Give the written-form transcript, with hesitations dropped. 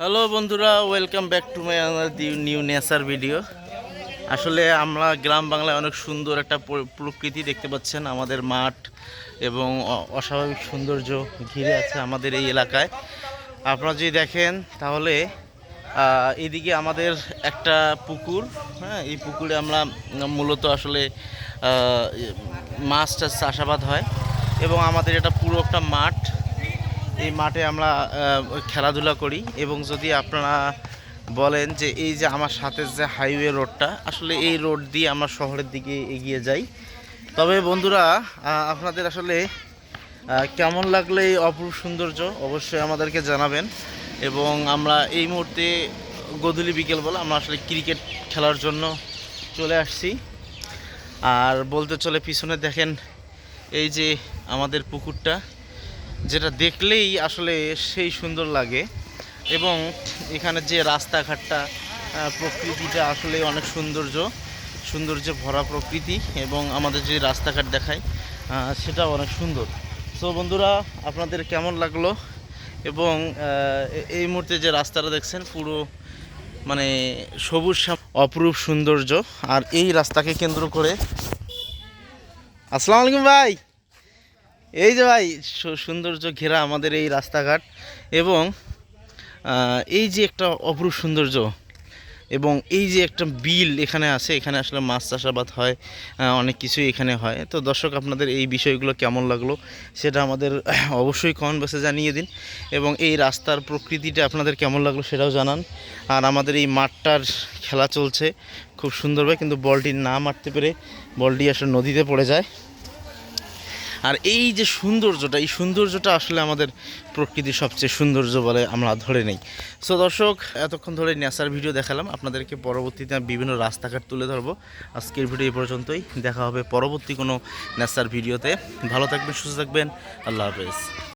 Hello বন্ধুরা, welcome back to my new nature video. আসলে আমরা গ্রাম বাংলায় অনেক সুন্দর একটা প্রকৃতি দেখতে পাচ্ছেন। আমাদের মাঠ এবং অস্বাভাবিক সৌন্দর্য ঘিরে আছে আমাদের এই এলাকায়। আপনারা যদি দেখেন তাহলে এদিকে আমাদের একটা পুকুর, হ্যাঁ, এই পুকুরে আমরা মূলত আসলে মাছ টাছ চাষাবাদ হয় এবং আমাদের এটা পুরো একটা মাঠ। এই মাঠে আমরা খেলাধুলা করি এবং যদি আপনারা বলেন যে এই যে আমার সাথে যে হাইওয়ে রোডটা, আসলে এই রোড দিয়ে আমরা শহরের দিকে এগিয়ে যাই। তবে বন্ধুরা, আপনাদের আসলে কেমন লাগলে এই অপরূপ সৌন্দর্য অবশ্যই আমাদেরকে জানাবেন। এবং আমরা এই মুহূর্তে গধূলি বিকেলবেলা আমরা আসলে ক্রিকেট খেলার জন্য চলে আসছি। আর বলতে চলে পিছনে দেখেন এই যে আমাদের পুকুরটা, যেটা দেখলেই আসলে সেই সুন্দর লাগে। এবং এখানে যে রাস্তাঘাটটা, প্রকৃতিটা আসলে অনেক সৌন্দর্যে ভরা প্রকৃতি এবং আমাদের যে রাস্তাঘাট দেখায় সেটা অনেক সুন্দর। সো বন্ধুরা, আপনাদের কেমন লাগলো? এবং এই মুহূর্তে যে রাস্তাটা দেখছেন পুরো মানে সবুজ অপরূপ সৌন্দর্য। আর এই রাস্তাকে কেন্দ্র করে, আসসালামু আলাইকুম ভাই, এই যে ভাই সৌন্দর্য ঘেরা আমাদের এই রাস্তাঘাট এবং এই যে একটা অপরূপ সৌন্দর্য এবং এই যে একটা বিল এখানে আছে, এখানে আসলে মাছ চাষাবাদ হয়, অনেক কিছুই এখানে হয়। তো দর্শক, আপনাদের এই বিষয়গুলো কেমন লাগলো সেটা আমাদের অবশ্যই কমেন্ট বক্সে জানিয়ে দিন। এবং এই রাস্তার প্রকৃতিটা আপনাদের কেমন লাগলো সেটাও জানান। আর আমাদের এই মাঠটার খেলা চলছে খুব সুন্দরভাবে, কিন্তু বলটি না মারতে পেরে বলটি আসলে নদীতে পড়ে যায়। আর এই যে সৌন্দর্যটা, এই সৌন্দর্যটা আসলে আমাদের প্রকৃতির সবচেয়ে সৌন্দর্য বলে আমরা ধরে নেই। সো দর্শক, এতক্ষণ ধরে নেচার ভিডিও দেখালাম আপনাদেরকে, পরবর্তীতে বিভিন্ন রাস্তাঘাট তুলে ধরবো। আজকের ভিডিও এই পর্যন্তই, দেখা হবে পরবর্তী কোনো নেচার ভিডিওতে। ভালো থাকবেন, সুস্থ থাকবেন, আল্লাহ হাফেজ।